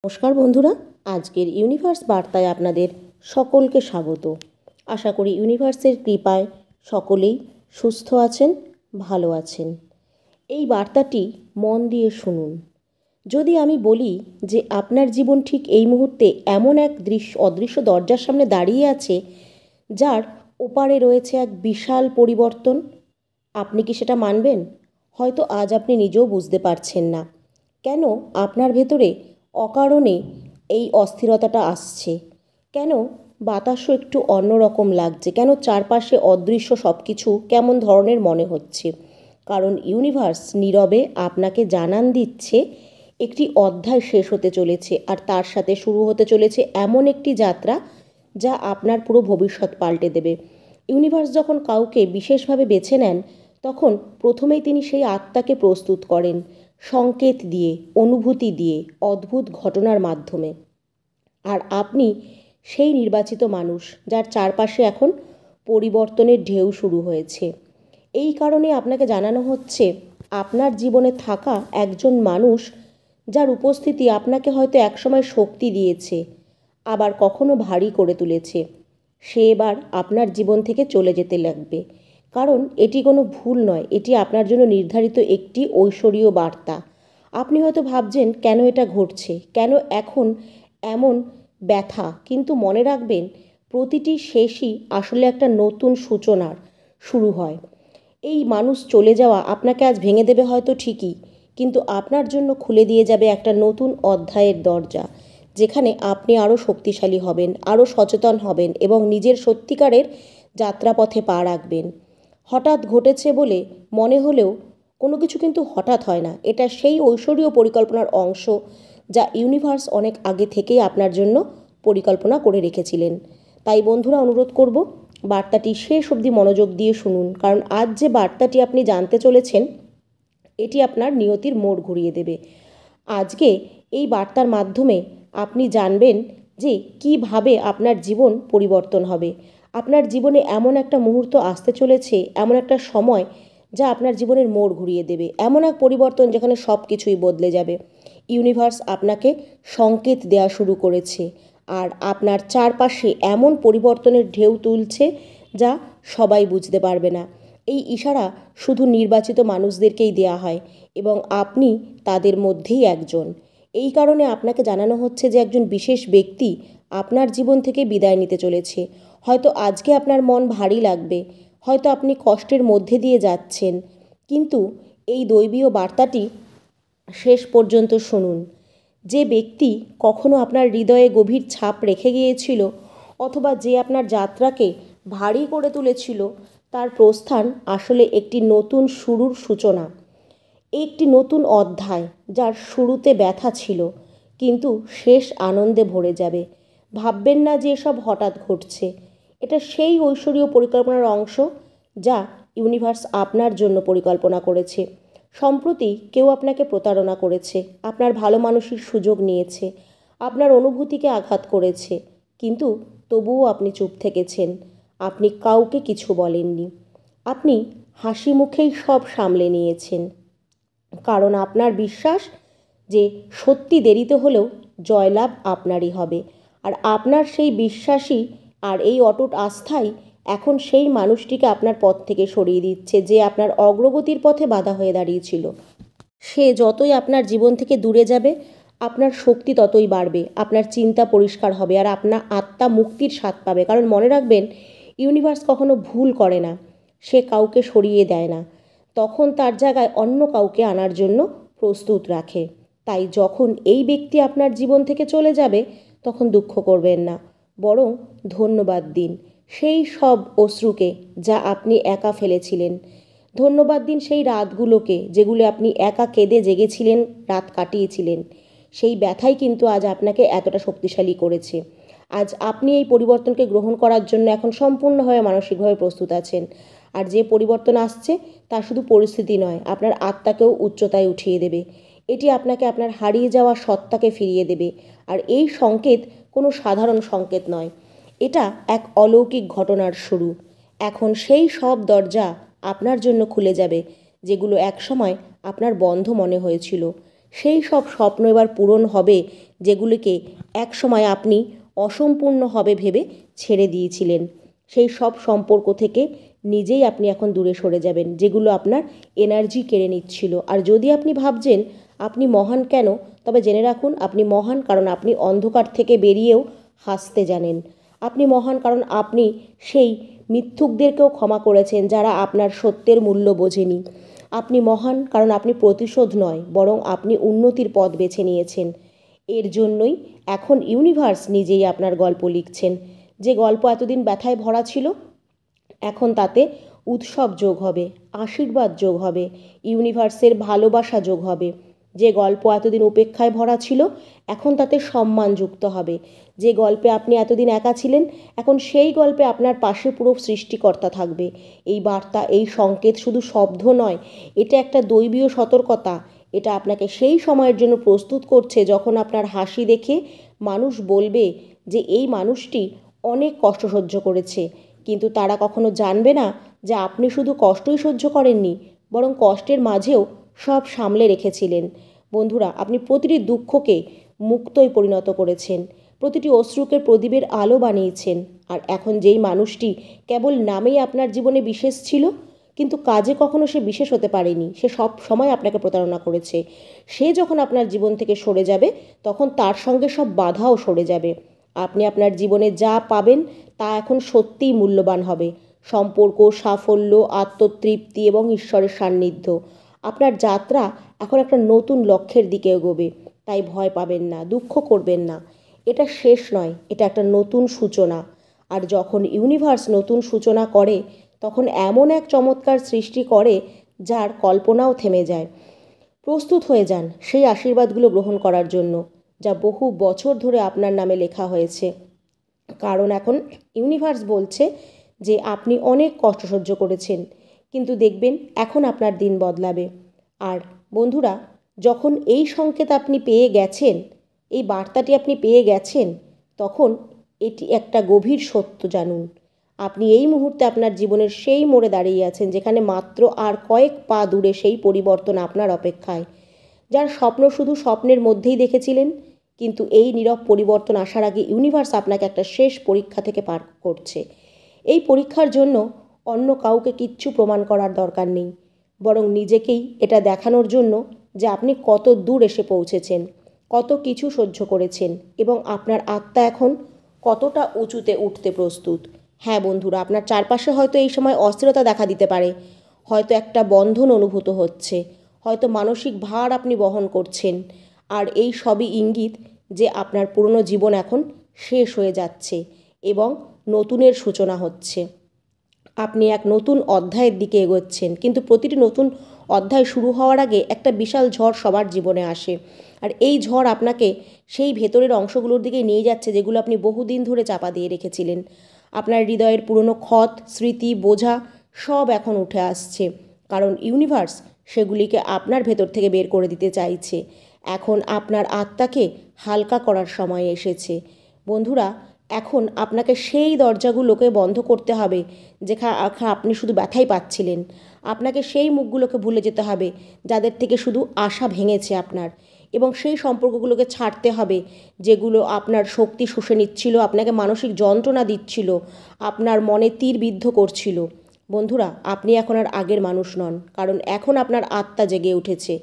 নমস্কার বন্ধুরা, আজকের ইউনিভার্স বার্তায় আপনাদের সকলকে স্বাগত। আশা করি ইউনিভার্সের কৃপায় সকলেই সুস্থ আছেন, ভালো আছেন। এই বার্তাটি মন দিয়ে শুনুন। যদি আমি বলি যে আপনার জীবন ঠিক এই মুহূর্তে এমন এক অদৃশ্য দরজার সামনে দাঁড়িয়ে আছে, যার ওপারে রয়েছে এক বিশাল পরিবর্তন, আপনি কি সেটা মানবেন? হয়তো আজ আপনি নিজেও বুঝতে পারছেন না কেন আপনার ভেতরে অকারণে এই অস্থিরতাটা আসছে, কেন বাতাসও একটু অন্যরকম লাগছে, কেন চারপাশে অদৃশ্য সব কিছু কেমন ধরনের মনে হচ্ছে। কারণ ইউনিভার্স নীরবে আপনাকে জানান দিচ্ছে একটি অধ্যায় শেষ হতে চলেছে, আর তার সাথে শুরু হতে চলেছে এমন একটি যাত্রা যা আপনার পুরো ভবিষ্যৎ পাল্টে দেবে। ইউনিভার্স যখন কাউকে বিশেষভাবে বেছে নেন, তখন প্রথমেই তিনি সেই আত্মাকে প্রস্তুত করেন সংকেত দিয়ে, অনুভূতি দিয়ে, অদ্ভুত ঘটনার মাধ্যমে। আর আপনি সেই নির্বাচিত মানুষ যার চারপাশে এখন পরিবর্তনের ঢেউ শুরু হয়েছে। এই কারণে আপনাকে জানানো হচ্ছে আপনার জীবনে থাকা একজন মানুষ যার উপস্থিতি আপনাকে হয়তো একসময় শক্তি দিয়েছে, আবার কখনো ভারী করে তুলেছে, সে এবার আপনার জীবন থেকে চলে যেতে লাগবে। কারণ এটি কোনো ভুল নয়, এটি আপনার জন্য নির্ধারিত একটি ঐশ্বরীয় বার্তা। আপনি হয়তো ভাবছেন কেন এটা ঘটছে, কেন এখন এমন ব্যথা, কিন্তু মনে রাখবেন প্রতিটি শেষই আসলে একটা নতুন সূচনার শুরু হয়। এই মানুষ চলে যাওয়া আপনাকে আজ ভেঙে দেবে হয়তো ঠিকই, কিন্তু আপনার জন্য খুলে দিয়ে যাবে একটা নতুন অধ্যায়ের দরজা, যেখানে আপনি আরও শক্তিশালী হবেন, আরও সচেতন হবেন এবং নিজের সত্যিকারের যাত্রাপথে পা রাখবেন। হঠাৎ ঘটেছে বলে মনে হলেও কোনো কিছু কিন্তু হঠাৎ হয় না, এটা সেই ঐশ্বরীয় পরিকল্পনার অংশ যা ইউনিভার্স অনেক আগে থেকেই আপনার জন্য পরিকল্পনা করে রেখেছিলেন। তাই বন্ধুরা, অনুরোধ করব বার্তাটি শেষ অবধি মনোযোগ দিয়ে শুনুন, কারণ আজ যে বার্তাটি আপনি জানতে চলেছেন এটি আপনার নিয়তির মোড় ঘুরিয়ে দেবে। আজকে এই বার্তার মাধ্যমে আপনি জানবেন যে কিভাবে আপনার জীবন পরিবর্তন হবে। আপনার জীবনে এমন একটা মুহূর্ত আসতে চলেছে, এমন একটা সময় যা আপনার জীবনের মোড় ঘুরিয়ে দেবে, এমন এক পরিবর্তন যেখানে সব কিছুই বদলে যাবে। ইউনিভার্স আপনাকে সংকেত দেওয়া শুরু করেছে, আর আপনার চারপাশে এমন পরিবর্তনের ঢেউ তুলছে যা সবাই বুঝতে পারবে না। এই ইশারা শুধু নির্বাচিত মানুষদেরকেই দেয়া হয় এবং আপনি তাদের মধ্যেই একজন। এই কারণে আপনাকে জানানো হচ্ছে যে একজন বিশেষ ব্যক্তি আপনার জীবন থেকে বিদায় নিতে চলেছে। হয়তো আজকে আপনার মন ভারী লাগবে, হয়তো আপনি কষ্টের মধ্যে দিয়ে যাচ্ছেন, কিন্তু এই দৈবীয় বার্তাটি শেষ পর্যন্ত শুনুন। যে ব্যক্তি কখনো আপনার হৃদয়ে গভীর ছাপ রেখে গিয়েছিল, অথবা যে আপনার যাত্রাকে ভারী করে তুলেছিল, তার প্রস্থান আসলে একটি নতুন শুরুর সূচনা, একটি নতুন অধ্যায় যার শুরুতে ব্যথা ছিল কিন্তু শেষ আনন্দে ভরে যাবে। ভাববেন না যে এসব হঠাৎ ঘটছে, এটা সেই ঐশ্বরীয় পরিকল্পনার অংশ যা ইউনিভার্স আপনার জন্য পরিকল্পনা করেছে। সম্প্রতি কেউ আপনাকে প্রতারণা করেছে, আপনার ভালো মানুষের সুযোগ নিয়েছে, আপনার অনুভূতিকে আঘাত করেছে, কিন্তু তবুও আপনি চুপ থেকেছেন। আপনি কাউকে কিছু বলেননি, আপনি হাসি মুখেই সব সামলে নিয়েছেন, কারণ আপনার বিশ্বাস যে সত্যি দেরিতে হলেও জয়লাভ আপনারই হবে। আর আপনার সেই বিশ্বাসই আর এই অটুট আস্থাই এখন সেই মানুষটিকে আপনার পথ থেকে সরিয়ে দিচ্ছে, যে আপনার অগ্রগতির পথে বাধা হয়ে দাঁড়িয়েছিল। সে যতই আপনার জীবন থেকে দূরে যাবে, আপনার শক্তি ততই বাড়বে, আপনার চিন্তা পরিষ্কার হবে, আর আপনার আত্মা মুক্তির স্বাদ পাবে। কারণ মনে রাখবেন, ইউনিভার্স কখনো ভুল করে না, সে কাউকে সরিয়ে দেয় না, তখন তার জায়গায় অন্য কাউকে আনার জন্য প্রস্তুত রাখে। তাই যখন এই ব্যক্তি আপনার জীবন থেকে চলে যাবে, তখন দুঃখ করবেন না, বরং ধন্যবাদ দিন সেই সব অশ্রুকে যা আপনি একা ফেলেছিলেন। ধন্যবাদ দিন সেই রাতগুলোকে যেগুলো আপনি একা কেঁদে জেগেছিলেন, রাত কাটিয়েছিলেন। সেই ব্যথাই কিন্তু আজ আপনাকে এতটা শক্তিশালী করেছে। আজ আপনি এই পরিবর্তনকে গ্রহণ করার জন্য এখন সম্পূর্ণভাবে মানসিকভাবে প্রস্তুত আছেন। আর যে পরিবর্তন আসছে তা শুধু পরিস্থিতি নয়, আপনার আত্মাকেও উচ্চতায় উঠিয়ে দেবে। এটি আপনাকে আপনার হারিয়ে যাওয়া সত্তাকে ফিরিয়ে দেবে। আর এই সংকেত কোনো সাধারণ সংকেত নয়, এটা এক অলৌকিক ঘটনার শুরু। এখন সেই সব দরজা আপনার জন্য খুলে যাবে যেগুলো একসময় আপনার বন্ধ মনে হয়েছিল। সেই সব স্বপ্ন এবার পূরণ হবে যেগুলিকে একসময় আপনি অসম্পূর্ণ হবে ভেবে ছেড়ে দিয়েছিলেন। সেই সব সম্পর্ক থেকে নিজেই আপনি এখন দূরে সরে যাবেন, যেগুলো আপনার এনার্জি কেড়ে নিচ্ছিল। আর যদি আপনি ভাবছেন আপনি মহান কেন, তবে জেনে রাখুন আপনি মহান কারণ আপনি অন্ধকার থেকে বেরিয়েও হাসতে জানেন। আপনি মহান কারণ আপনি সেই মিথ্যুকদেরকেও ক্ষমা করেছেন যারা আপনার সত্যের মূল্য বোঝেনি। আপনি মহান কারণ আপনি প্রতিশোধ নয়, বরং আপনি উন্নতির পথ বেছে নিয়েছেন। এর জন্যই এখন ইউনিভার্স নিজেই আপনার গল্প লিখছেন। যে গল্প এতদিন ব্যথায় ভরা ছিল, এখন তাতে উৎসব যোগ হবে, আশীর্বাদ যোগ হবে, ইউনিভার্সের ভালোবাসা যোগ হবে। যে গল্প এতদিন উপেক্ষায় ভরা ছিল, এখন তাতে সম্মান যুক্ত হবে। যে গল্পে আপনি এতদিন একা ছিলেন, এখন সেই গল্পে আপনার পাশে পুরো সৃষ্টিকর্তা থাকবে। এই বার্তা, এই সংকেত শুধু শব্দ নয়, এটা একটা দৈবীয় সতর্কতা। এটা আপনাকে সেই সময়ের জন্য প্রস্তুত করছে যখন আপনার হাসি দেখে মানুষ বলবে যে এই মানুষটি অনেক কষ্ট সহ্য করেছে। কিন্তু তারা কখনো জানবে না যে আপনি শুধু কষ্টই সহ্য করেননি, বরং কষ্টের মাঝেও সব সামলে রেখেছিলেন। বন্ধুরা, আপনি প্রতিটি দুঃখকে মুক্তয় পরিণত করেছেন, প্রতিটি অশ্রুকে প্রদীপের আলো বানিয়েছেন। আর এখন যেই মানুষটি কেবল নামেই আপনার জীবনে বিশেষ ছিল, কিন্তু কাজে কখনো সে বিশেষ হতে পারেনি, সে সব সময় আপনাকে প্রতারণা করেছে, সে যখন আপনার জীবন থেকে সরে যাবে, তখন তার সঙ্গে সব বাধাও সরে যাবে। আপনি আপনার জীবনে যা পাবেন তা এখন সত্যিই মূল্যবান হবে। সম্পর্ক, সাফল্য, আত্মতৃপ্তি এবং ঈশ্বরের সান্নিধ্য। আপনার যাত্রা এখন একটা নতুন লক্ষ্যের দিকে এগোবে। তাই ভয় পাবেন না, দুঃখ করবেন না। এটা শেষ নয়, এটা একটা নতুন সূচনা। আর যখন ইউনিভার্স নতুন সূচনা করে, তখন এমন এক চমৎকার সৃষ্টি করে যার কল্পনাও থেমে যায়। প্রস্তুত হয়ে যান সেই আশীর্বাদগুলো গ্রহণ করার জন্য, যা বহু বছর ধরে আপনার নামে লেখা হয়েছে। কারণ এখন ইউনিভার্স বলছে যে আপনি অনেক কষ্ট সহ্য করেছেন, কিন্তু দেখবেন এখন আপনার দিন বদলাবে। আর বন্ধুরা, যখন এই সংকেত আপনি পেয়ে গেছেন, এই বার্তাটি আপনি পেয়ে গেছেন, তখন এটি একটা গভীর সত্য জানুন। আপনি এই মুহূর্তে আপনার জীবনের সেই মোড়ে দাঁড়িয়ে আছেন যেখানে মাত্র আর কয়েক পা দূরে সেই পরিবর্তন আপনার অপেক্ষায়। যার স্বপ্ন শুধু স্বপ্নের মধ্যেই দেখেছিলেন, কিন্তু এই নীরব পরিবর্তন আসার আগে ইউনিভার্স আপনাকে একটা শেষ পরীক্ষা থেকে পার করছে। এই পরীক্ষার জন্য অন্য কাউকে কিচ্ছু প্রমাণ করার দরকার নেই, বরং নিজেকেই এটা দেখানোর জন্য যে আপনি কত দূর এসে পৌঁছেছেন, কত কিছু সহ্য করেছেন এবং আপনার আত্মা এখন কতটা উঁচুতে উঠতে প্রস্তুত। হ্যাঁ বন্ধুরা, আপনার চারপাশে হয়তো এই সময় অস্থিরতা দেখা দিতে পারে, হয়তো একটা বন্ধন অনুভূত হচ্ছে, হয়তো মানসিক ভার আপনি বহন করছেন। আর এই সবই ইঙ্গিত যে আপনার পুরনো জীবন এখন শেষ হয়ে যাচ্ছে এবং নতুনের সূচনা হচ্ছে। আপনি এক নতুন অধ্যায়ের দিকে এগোচ্ছেন, কিন্তু প্রতিটি নতুন অধ্যায় শুরু হওয়ার আগে একটা বিশাল ঝড় সবার জীবনে আসে। আর এই ঝড় আপনাকে সেই ভেতরের অংশগুলোর দিকে নিয়ে যাচ্ছে যেগুলো আপনি বহুদিন ধরে চাপা দিয়ে রেখেছিলেন। আপনার হৃদয়ের পুরনো ক্ষত, স্মৃতি, বোঝা সব এখন উঠে আসছে, কারণ ইউনিভার্স সেগুলিকে আপনার ভেতর থেকে বের করে দিতে চাইছে। এখন আপনার আত্মাকে হালকা করার সময় এসেছে। বন্ধুরা, এখন আপনাকে সেই দরজাগুলোকে বন্ধ করতে হবে যেখানে আপনি শুধু ব্যথাই পাচ্ছিলেন। আপনাকে সেই মুখগুলোকে ভুলে যেতে হবে যাদের থেকে শুধু আশা ভেঙেছে আপনার, এবং সেই সম্পর্কগুলোকে ছাড়তে হবে যেগুলো আপনার শক্তি শুষে নিচ্ছিল, আপনাকে মানসিক যন্ত্রণা দিচ্ছিল, আপনার মনে তীর বিদ্ধ করছিল। বন্ধুরা, আপনি এখন আর আগের মানুষ নন, কারণ এখন আপনার আত্মা জেগে উঠেছে,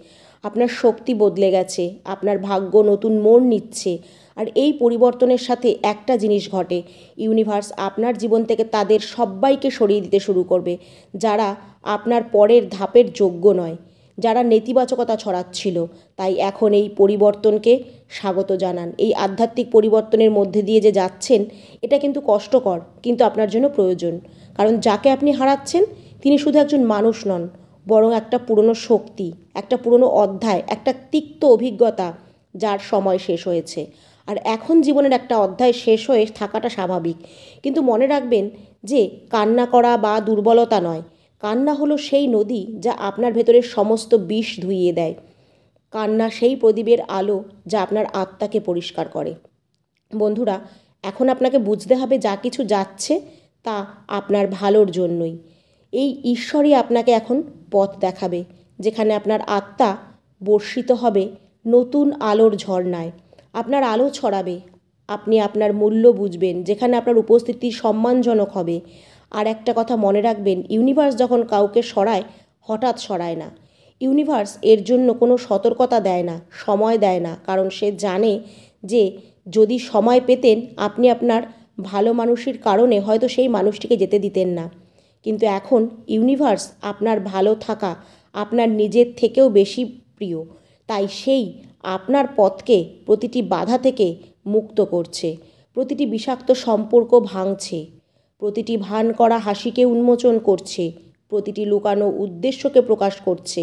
আপনার শক্তি বদলে গেছে, আপনার ভাগ্য নতুন মোড় নিচ্ছে। আর এই পরিবর্তনের সাথে একটা জিনিস ঘটে, ইউনিভার্স আপনার জীবন থেকে তাদের সবাইকে সরিয়ে দিতে শুরু করবে যারা আপনার পরের ধাপের যোগ্য নয়, যারা নেতিবাচকতা ছড়াচ্ছিল। তাই এখন এই পরিবর্তনকে স্বাগত জানান। এই আধ্যাত্মিক পরিবর্তনের মধ্যে দিয়ে যে যাচ্ছেন, এটা কিন্তু কষ্টকর, কিন্তু আপনার জন্য প্রয়োজন। কারণ যাকে আপনি হারাচ্ছেন তিনি শুধু একজন মানুষ নন, বরং একটা পুরনো শক্তি, একটা পুরনো অধ্যায়, একটা তিক্ত অভিজ্ঞতা যার সময় শেষ হয়েছে। আর এখন জীবনের একটা অধ্যায় শেষ হয়ে থাকাটা স্বাভাবিক, কিন্তু মনে রাখবেন যে কান্না করা বা দুর্বলতা নয়, কান্না হলো সেই নদী যা আপনার ভেতরের সমস্ত বিষ ধুইয়ে দেয়। কান্না সেই প্রদীপের আলো যা আপনার আত্মাকে পরিষ্কার করে। বন্ধুরা, এখন আপনাকে বুঝতে হবে যা কিছু যাচ্ছে তা আপনার ভালোর জন্যই। এই ঈশ্বরই আপনাকে এখন পথ দেখাবে, যেখানে আপনার আত্মা বর্ষিত হবে নতুন আলোর ঝর্ণায়। আপনার আলো ছড়াবে, আপনি আপনার মূল্য বুঝবেন, যেখানে আপনার উপস্থিতি সম্মানজনক হবে। আর একটা কথা মনে রাখবেন, ইউনিভার্স যখন কাউকে সরায়, হঠাৎ সরায় না। ইউনিভার্স এর জন্য কোনো সতর্কতা দেয় না, সময় দেয় না, কারণ সে জানে যে যদি সময় পেতেন আপনি আপনার ভালো মানুষের কারণে হয়তো সেই মানুষটিকে যেতে দিতেন না। কিন্তু এখন ইউনিভার্স আপনার ভালো থাকা আপনার নিজের থেকেও বেশি প্রিয়, তাই সেই আপনার পথকে প্রতিটি বাধা থেকে মুক্ত করছে, প্রতিটি বিষাক্ত সম্পর্ক ভাঙছে, প্রতিটি ভান করা হাসিকে উন্মোচন করছে, প্রতিটি লুকানো উদ্দেশ্যকে প্রকাশ করছে।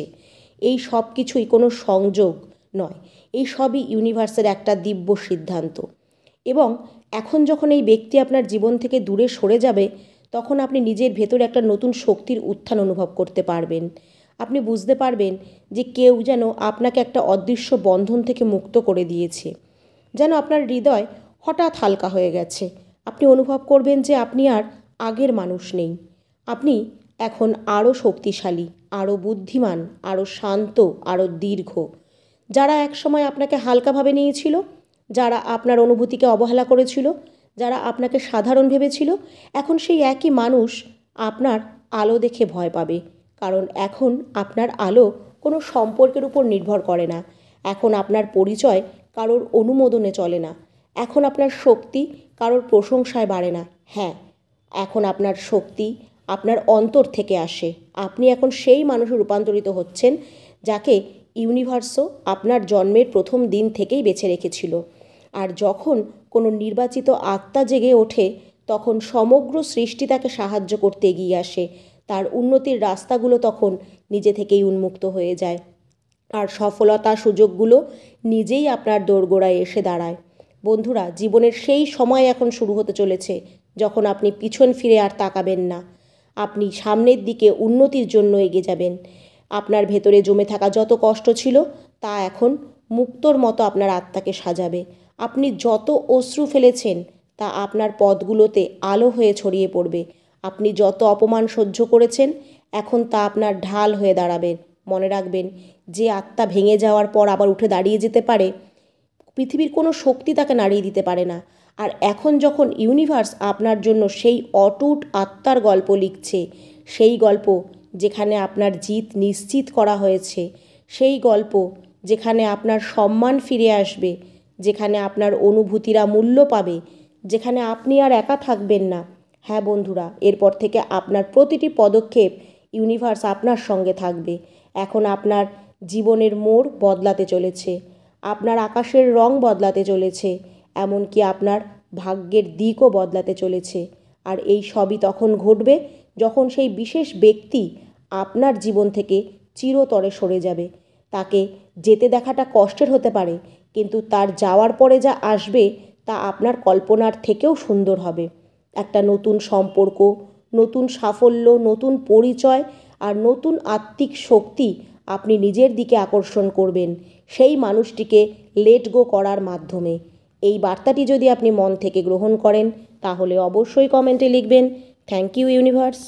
এই সব কিছুই কোনো সংযোগ নয়, এই সবই ইউনিভার্সের একটা দিব্য সিদ্ধান্ত। এবং এখন যখন এই ব্যক্তি আপনার জীবন থেকে দূরে সরে যাবে, তখন আপনি নিজের ভেতরে একটা নতুন শক্তির উত্থান অনুভব করতে পারবেন। আপনি বুঝতে পারবেন যে কেউ যেন আপনাকে একটা অদৃশ্য বন্ধন থেকে মুক্ত করে দিয়েছে, যেন আপনার হৃদয় হঠাৎ হালকা হয়ে গেছে। আপনি অনুভব করবেন যে আপনি আর আগের মানুষ নেই, আপনি এখন আরও শক্তিশালী, আরও বুদ্ধিমান, আরও শান্ত, আরও দীর্ঘ। যারা একসময় আপনাকে হালকাভাবে নিয়েছিল, যারা আপনার অনুভূতিকে অবহেলা করেছিল, যারা আপনাকে সাধারণ ভেবেছিল, এখন সেই একই মানুষ আপনার আলো দেখে ভয় পাবে। কারণ এখন আপনার আলো কোনো সম্পর্কের উপর নির্ভর করে না, এখন আপনার পরিচয় কারোর অনুমোদনে চলে না, এখন আপনার শক্তি কারোর প্রশংসায় বাড়ে না। হ্যাঁ, এখন আপনার শক্তি আপনার অন্তর থেকে আসে। আপনি এখন সেই মানুষে রূপান্তরিত হচ্ছেন যাকে ইউনিভার্সও আপনার জন্মের প্রথম দিন থেকেই বেছে রেখেছিল। আর যখন কোনো নির্বাচিত আত্মা জেগে ওঠে, তখন সমগ্র সৃষ্টি তাকে সাহায্য করতে এগিয়ে আসে। তার উন্নতির রাস্তাগুলো তখন নিজে থেকেই উন্মুক্ত হয়ে যায়, আর সফলতা সুযোগগুলো নিজেই আপনার দোরগোড়ায় এসে দাঁড়ায়। বন্ধুরা, জীবনের সেই সময় এখন শুরু হতে চলেছে যখন আপনি পিছন ফিরে আর তাকাবেন না, আপনি সামনের দিকে উন্নতির জন্য এগিয়ে যাবেন। আপনার ভেতরে জমে থাকা যত কষ্ট ছিল তা এখন মুক্তোর মতো আপনার আত্মাকে সাজাবে। আপনি যত অশ্রু ফেলেছেন তা আপনার পথগুলোতে আলো হয়ে ছড়িয়ে পড়বে। আপনি যত অপমান সহ্য করেছেন এখন তা আপনার ঢাল হয়ে দাঁড়াবে। মনে রাখবেন, যে আত্মা ভেঙে যাওয়ার পর আবার উঠে দাঁড়িয়ে যেতে পারে, পৃথিবীর কোনো শক্তি তাকে নাড়িয়ে দিতে পারে না। আর এখন যখন ইউনিভার্স আপনার জন্য সেই অটুট আত্মার গল্প লিখছে, সেই গল্প যেখানে আপনার জিত নিশ্চিত করা হয়েছে, সেই গল্প যেখানে আপনার সম্মান ফিরে আসবে, যেখানে আপনার অনুভূতিরা মূল্য পাবে, যেখানে আপনি আর একা থাকবেন না। হ্যাঁ বন্ধুরা, এরপর থেকে আপনার প্রতিটি পদক্ষেপ ইউনিভার্স আপনার সঙ্গে থাকবে। এখন আপনার জীবনের মোড় বদলাতে চলেছে, আপনার আকাশের রং বদলাতে চলেছে, এমনকি আপনার ভাগ্যের দিকও বদলাতে চলেছে। আর এই সবই তখন ঘটবে যখন সেই বিশেষ ব্যক্তি আপনার জীবন থেকে চিরতরে সরে যাবে। তাকে যেতে দেখাটা কষ্টের হতে পারে, কিন্তু তার যাওয়ার পরে যা আসবে তা আপনার কল্পনার থেকেও সুন্দর হবে। একটা নতুন সম্পর্ক, নতুন সাফল্য, নতুন পরিচয় আর নতুন আত্মিক শক্তি আপনি নিজের দিকে আকর্ষণ করবেন সেই মানুষটিকে লেট গো করার মাধ্যমে। এই বার্তাটি যদি আপনি মন থেকে গ্রহণ করেন তাহলে অবশ্যই কমেন্টে লিখবেন, থ্যাংক ইউ ইউনিভার্স।